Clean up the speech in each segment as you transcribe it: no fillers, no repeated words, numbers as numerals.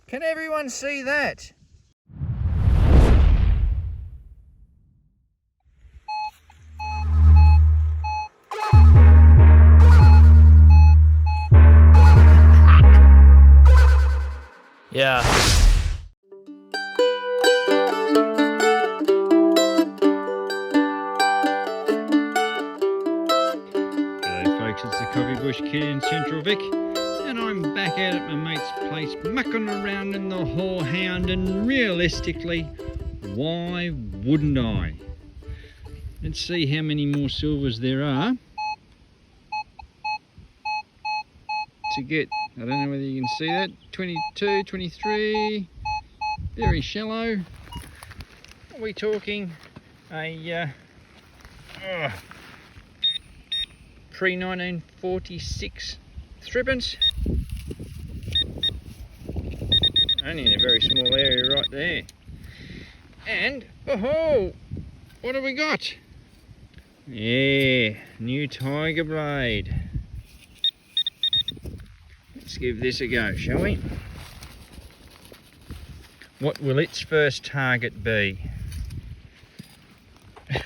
Can everyone see that? Yeah. G'day folks, it's the Coffee Bush Kid in Central Vic, and I'm back out at my mate's place mucking around in the whorehound, and realistically, why wouldn't I? Let's see how many more silvers there are to get. I don't know whether you can see that. 22, 23, very shallow. Are we talking a pre-1946 threepence? Only in a very small area right there. And, oh, what have we got? Yeah, new tiger blade. Let's give this a go, shall we? What will its first target be? Is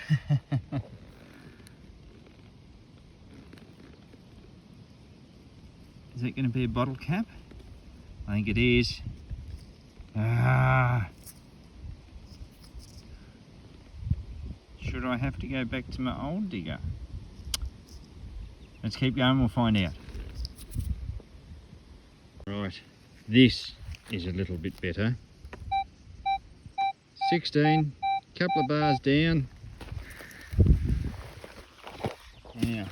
it going to be a bottle cap? I think it is. Should I have to go back to my old digger? Let's keep going, we'll find out. Right, this is a little bit better. 16, couple of bars down. Now,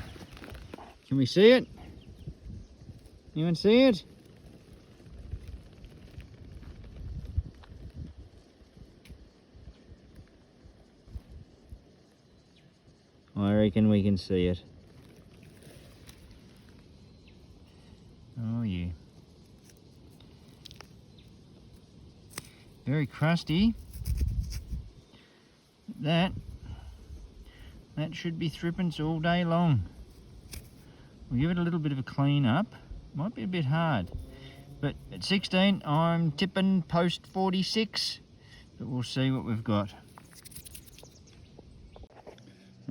can we see it? Anyone see it? I reckon we can see it. Oh yeah. Very crusty. That should be threepence all day long. We'll give it a little bit of a clean up. Might be a bit hard, but at 16 I'm tipping post 46, but we'll see what we've got.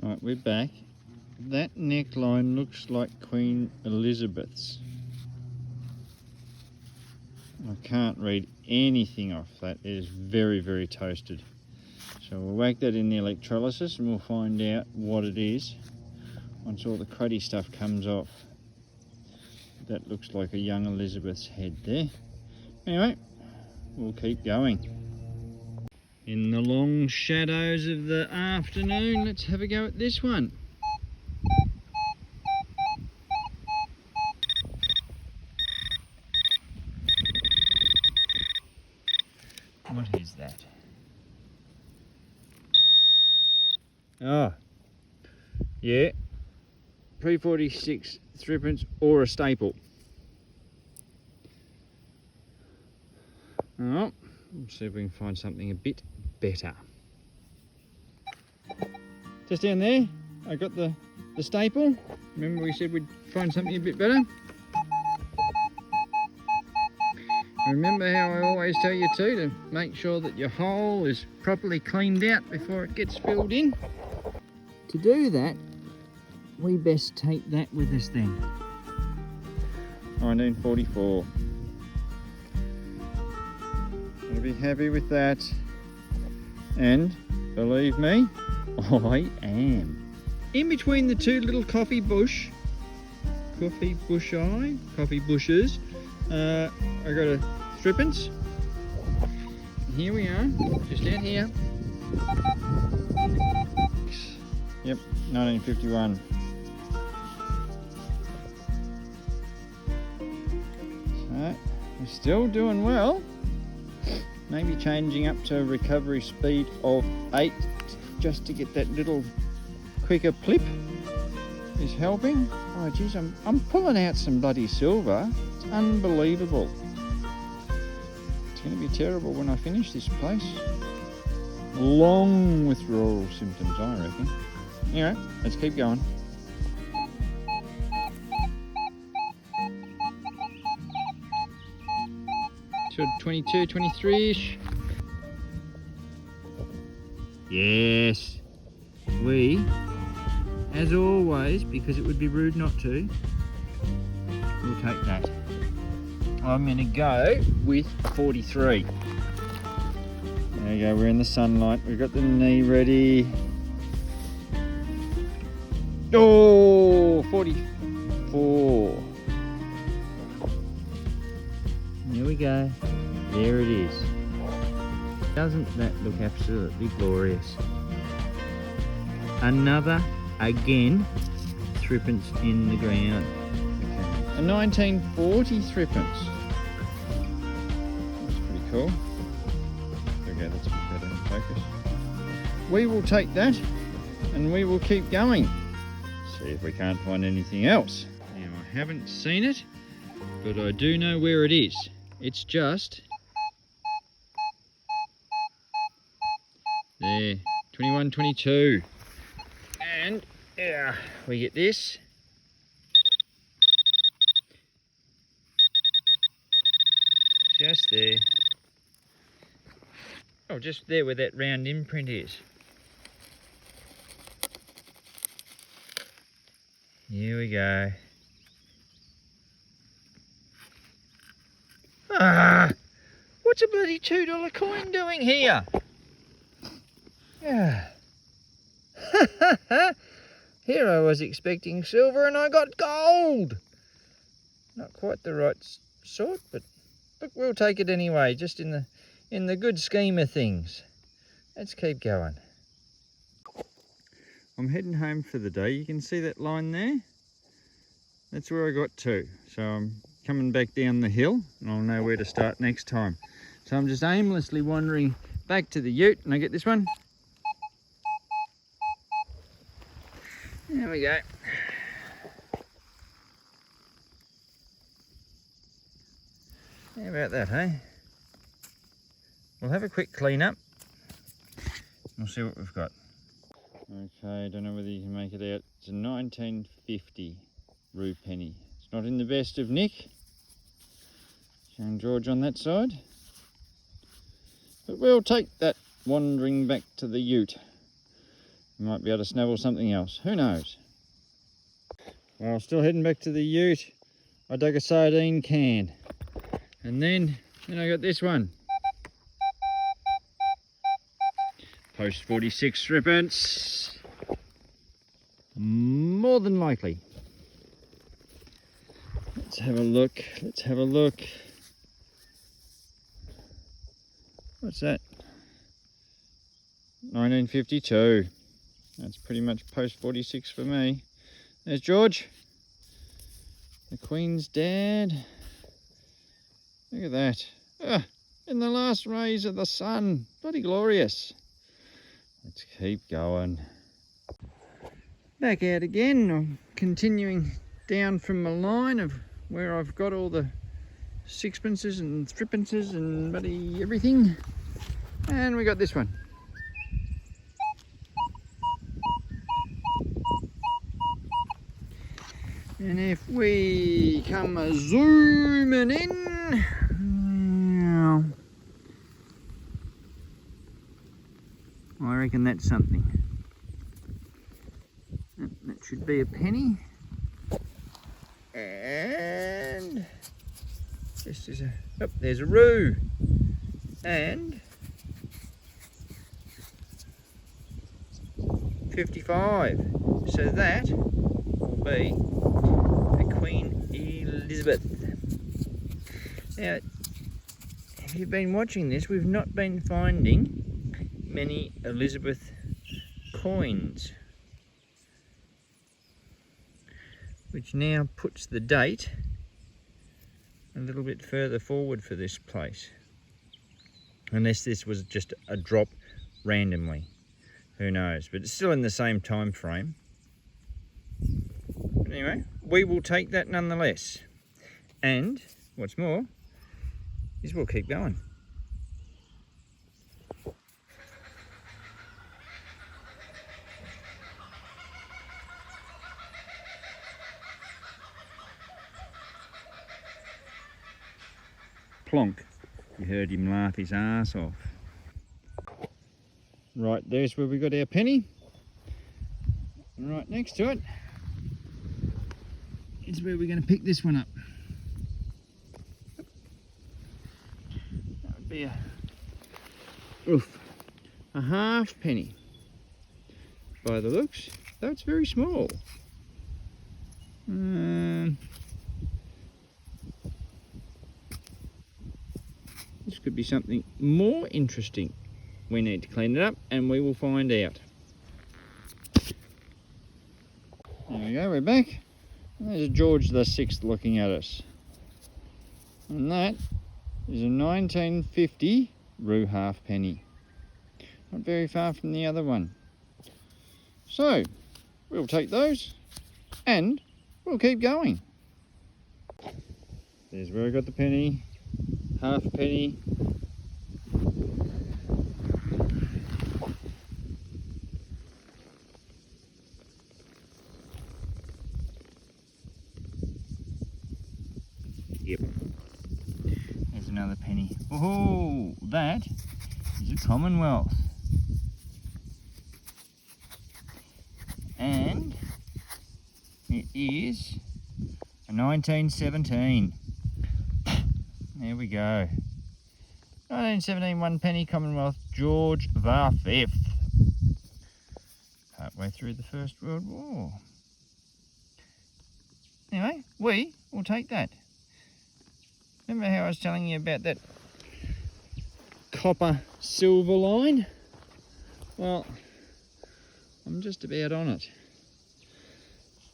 Right, we're back. That neckline looks like Queen Elizabeth's. I can't read anything off that. It is very, very toasted. So we'll whack that in the electrolysis and we'll find out what it is once all the cruddy stuff comes off. That looks like a young Elizabeth's head there. Anyway, we'll keep going. In the long shadows of the afternoon, let's have a go at this one. What is that? Oh, yeah, pre-46 threepence or a staple. Oh, we'll see if we can find something a bit better. Just down there, I got the staple. Remember we said we'd find something a bit better? Remember how I always tell you to make sure that your hole is properly cleaned out before it gets filled in? To do that, we best take that with us then. 1944. I'll be happy with that. And believe me, I am. In between the two little coffee bushes, I got a threepence. Here we are, just out here. Yep, 1951. So, we're still doing well. Maybe changing up to a recovery speed of 8 just to get that little quicker plip is helping. Oh geez, I'm pulling out some bloody silver. It's unbelievable. It's going to be terrible when I finish this place. Long withdrawal symptoms, I reckon. Anyway, let's keep going. Sort of 22, 23-ish. Yes. We, as always, because it would be rude not to, we'll take that. I'm going to go with 43. There you go, we're in the sunlight. We've got the knee ready. Oh, 44. There we go. There it is. Doesn't that look absolutely glorious? Another, again, threepence in the ground. Okay. A 1940 threepence. That's pretty cool. Okay, that's a bit better in focus. We will take that and we will keep going. See if we can't find anything else. Now, I haven't seen it, but I do know where it is. It's just there, 21, 22. And we get this. Just there. Oh, just there where that round imprint is. Here we go. Ah! What's a bloody $2 coin doing here? Yeah. Here I was expecting silver and I got gold. Not quite the right sort, but look, we'll take it anyway, just in the good scheme of things. Let's keep going. I'm heading home for the day. You can see that line there? That's where I got to. So I'm coming back down the hill and I'll know where to start next time. So I'm just aimlessly wandering back to the ute and I get this one. There we go. How about that, hey? We'll have a quick clean up. We'll see what we've got. Okay, I don't know whether you can make it out. It's a 1950 rue penny. It's not in the best of nick. Showing George on that side. But we'll take that wandering back to the ute. We might be able to snabble something else. Who knows? Well, still heading back to the ute. I dug a sardine can. And then I got this one. Post 46 threepence. More than likely. Let's have a look. Let's have a look. What's that? 1952. That's pretty much post 46 for me. There's George. The Queen's dad. Look at that. In the last rays of the sun. Bloody glorious. Let's keep going. Back out again. I'm continuing down from the line of where I've got all the sixpences and threepences and bloody everything. And we got this one. And if we come zooming in, I reckon that's something. That should be a penny. And this is there's a roo. And 55. So that will be a Queen Elizabeth. Now, if you've been watching this, we've not been finding many Elizabeth coins, which now puts the date a little bit further forward for this place, unless this was just a drop randomly, who knows, but it's still in the same time frame. But anyway, we will take that nonetheless, and what's more is we'll keep going. Plonk. You heard him laugh his ass off. Right, there's where we got our penny. And right next to it is where we're going to pick this one up. That would be a half penny by the looks, though it's very small. This could be something more interesting. We need to clean it up and we will find out. There we go, we're back. There's George the VI looking at us. And that is a 1950 Rhath halfpenny. Not very far from the other one. So, we'll take those and we'll keep going. There's where I got the penny, halfpenny. Yep. There's another penny. Oh, that is a Commonwealth. And it is a 1917. There we go. 1917 one penny Commonwealth George the V. Partway through the First World War. Anyway, we will take that. Remember how I was telling you about that copper silver line? Well, I'm just about on it.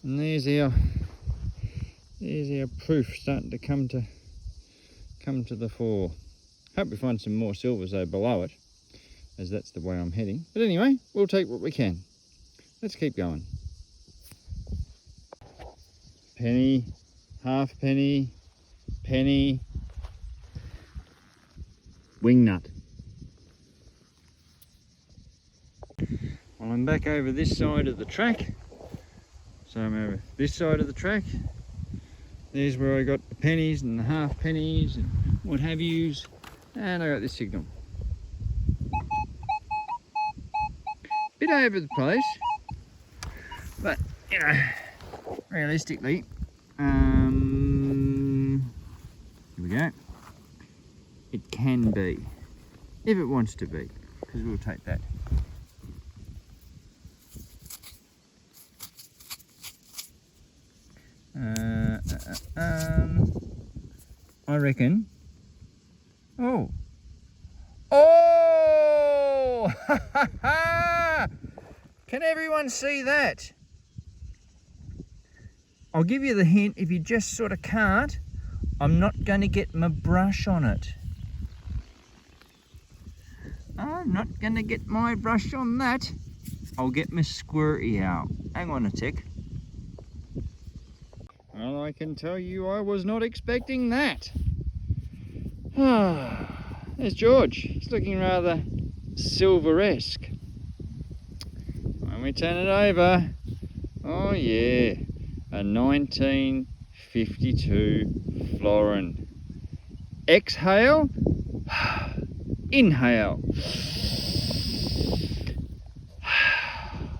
And there's our proof starting to come to the fore. Hope we find some more silvers though below it, as that's the way I'm heading. But anyway, we'll take what we can. Let's keep going. Penny, halfpenny, penny, wing nut. Well, I'm back over this side of the track. So I'm over this side of the track. There's where I got the pennies and the half pennies and what have yous. And I got this signal. Bit over the place. But, you know, realistically, here we go. It can be, if it wants to be, because we'll take that. I reckon. Oh! Can everyone see that? I'll give you the hint. If you just sort of can't, I'm not going to get my brush on it. I'm not going to get my brush on that. I'll get my squirty out. Hang on a tick. Well, I can tell you I was not expecting that. There's George. He's looking rather silver-esque. When we turn it over, oh yeah, a 1952 florin. Exhale, inhale.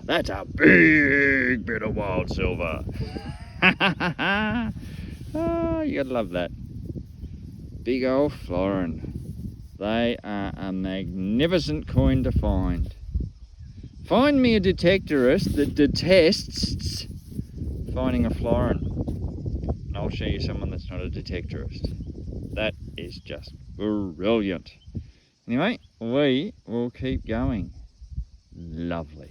That's a big bit of wild silver. Oh, you gotta love that. Big old florin. They are a magnificent coin to find. Find me a detectorist that detests finding a florin, and I'll show you someone that's not a detectorist. That is just brilliant. Anyway, we will keep going. Lovely.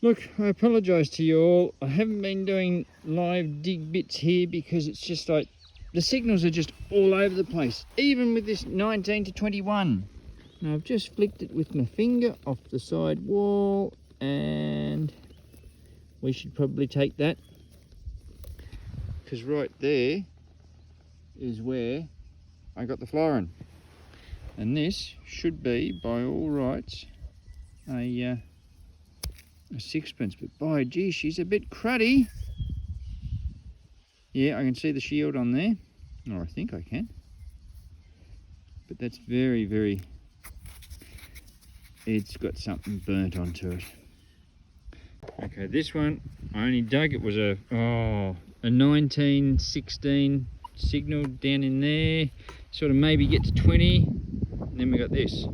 Look, I apologise to you all. I haven't been doing live dig bits here because it's just like the signals are just all over the place, even with this 19 to 21. Now I've just flicked it with my finger off the side wall, and we should probably take that, because right there is where I got the florin, and this should be by all rights a sixpence, but by gee, she's a bit cruddy. Yeah, I can see the shield on there, or I think I can. but that's very, very, it's got something burnt onto it. Okay, this one, I only dug, it was a 1916 signal down in there, sort of maybe get to 20, and then we got this.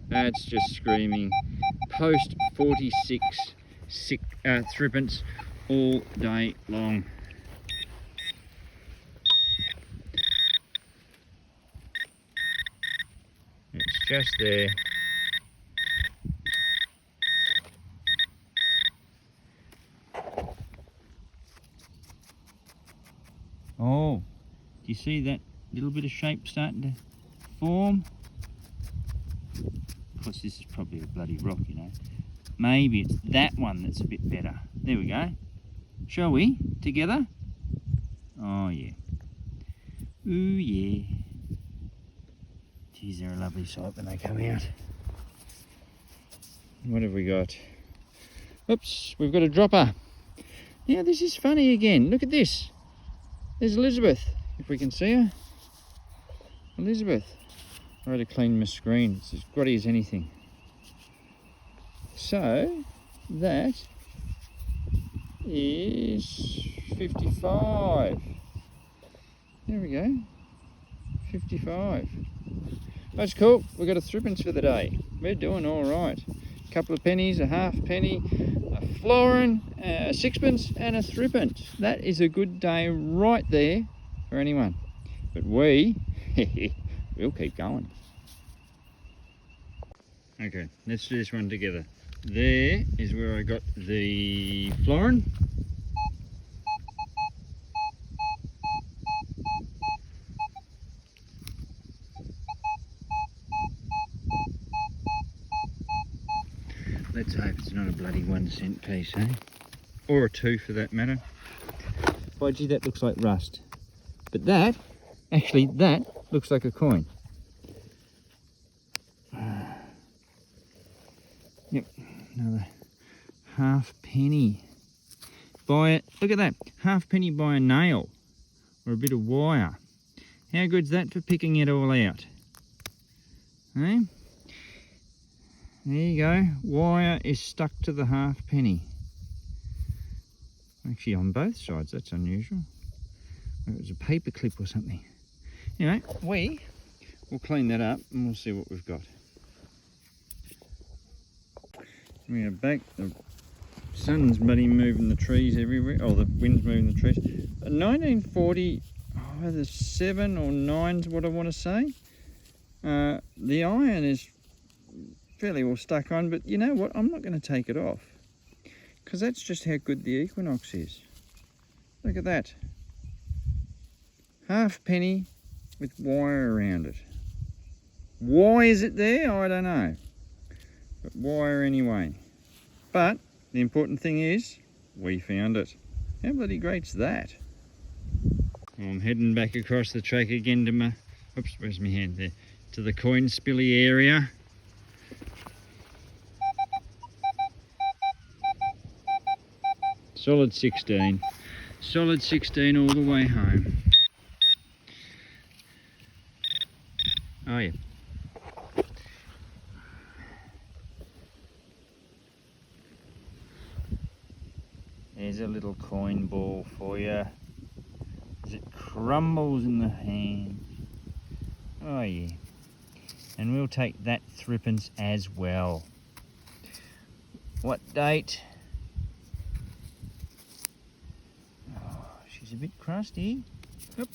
That's just screaming post 46 thrippence all day long. It's just there. Oh, do you see that little bit of shape starting to form? Of course, this is probably a bloody rock, you know. Maybe it's that one that's a bit better. There we go. Shall we? Together? Oh, yeah. Ooh, yeah. Geez, they're a lovely sight when they come out. What have we got? Oops, we've got a dropper. Now, this is funny again. Look at this. There's Elizabeth, if we can see her. Elizabeth. I had to clean my screen. It's as grotty as anything. So, that is 55. There we go. 55. That's cool. We've got a thrippence for the day. We're doing all right. A couple of pennies, a half penny, a florin, a sixpence, and a thrippence. That is a good day right there for anyone. But we'll keep going. Okay, let's do this one together. There is where I got the florin. Let's hope it's not a bloody 1 cent piece, eh? Or a 2 for that matter. By gee, that looks like rust. But that, actually that looks like a coin. Yep, another half penny. Buy it, look at that, half penny by a nail or a bit of wire. How good's that for picking it all out? Eh? There you go, wire is stuck to the half penny. Actually on both sides, that's unusual. It was a paper clip or something. Anyway, we'll clean that up and we'll see what we've got. We are back. The sun's bloody moving the trees everywhere. Oh, the wind's moving the trees. 1940, either 7 or 9's what I want to say. The iron is fairly well stuck on, but you know what? I'm not going to take it off because that's just how good the Equinox is. Look at that. Half penny with wire around it. Why is it there? I don't know. But wire anyway. But the important thing is we found it. How bloody great's that? Well, I'm heading back across the track again to my, oops, where's my hand there? To the coin spilly area. Solid 16. Solid 16 all the way home. Oh yeah. There's a little coin ball for you as it crumbles in the hand. Oh yeah. And we'll take that thrippence as well. What date? Oh, she's a bit crusty. Oop.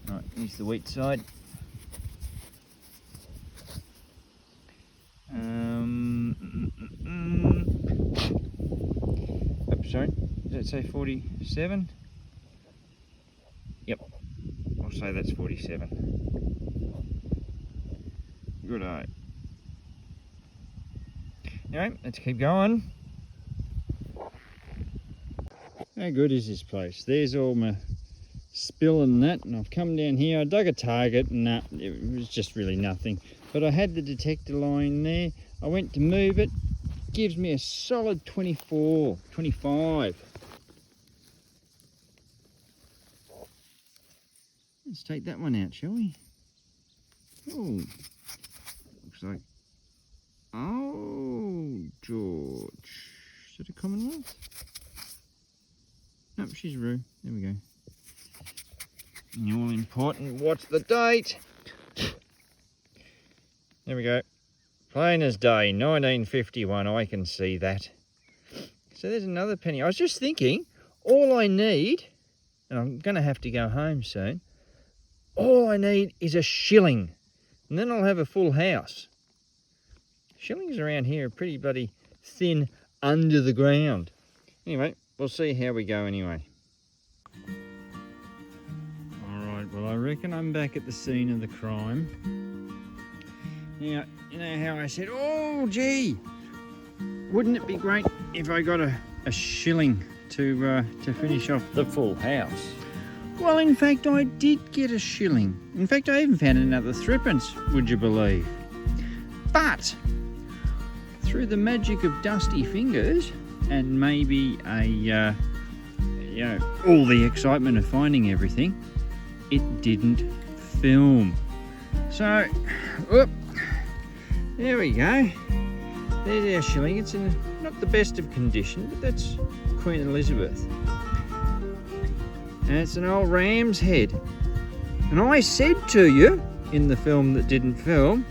Right, here's the wheat side. Oops, sorry, does that say 47? Yep, I'll say that's 47. Good eye. Anyway, let's keep going. How good is this place? There's all my spill and that, and I've come down here. I dug a target and nah, it was just really nothing. But I had the detector line there. I went to move it gives me a solid 24, 25. Let's take that one out, shall we? Oh, looks like, oh, George. Is it a Commonwealth? Nope, she's Rue. There we go. The all important, what's the date? There we go. Plain as day, 1951, I can see that. So there's another penny. I was just thinking, all I need, and I'm going to have to go home soon, all I need is a shilling, and then I'll have a full house. Shillings around here are pretty bloody thin under the ground. Anyway, we'll see how we go anyway. Alright, well I reckon I'm back at the scene of the crime. Now, you know how I said, oh gee, wouldn't it be great if I got a shilling to finish off the full house? Well, in fact, I did get a shilling. In fact, I even found another threepence, would you believe? But through the magic of dusty fingers and maybe all the excitement of finding everything, it didn't film. So, whoop, there we go. There's our shilling. It's in not the best of condition, but that's Queen Elizabeth. And it's an old ram's head. And I said to you in the film that didn't film,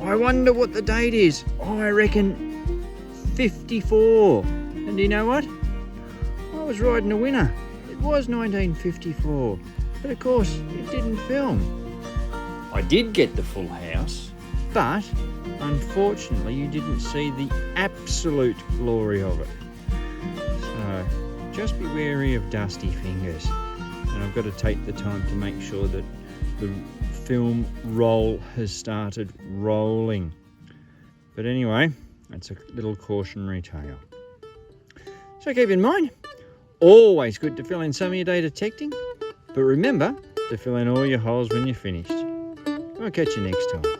I wonder what the date is. I reckon 54. And do you know what? I was riding a winner. It was 1954. But of course, it didn't film. I did get the full house, but unfortunately you didn't see the absolute glory of it. So just be wary of dusty fingers. And I've got to take the time to make sure that the film roll has started rolling. But anyway, that's a little cautionary tale. So keep in mind, always good to fill in some of your day detecting, but remember to fill in all your holes when you're finished. I'll catch you next time.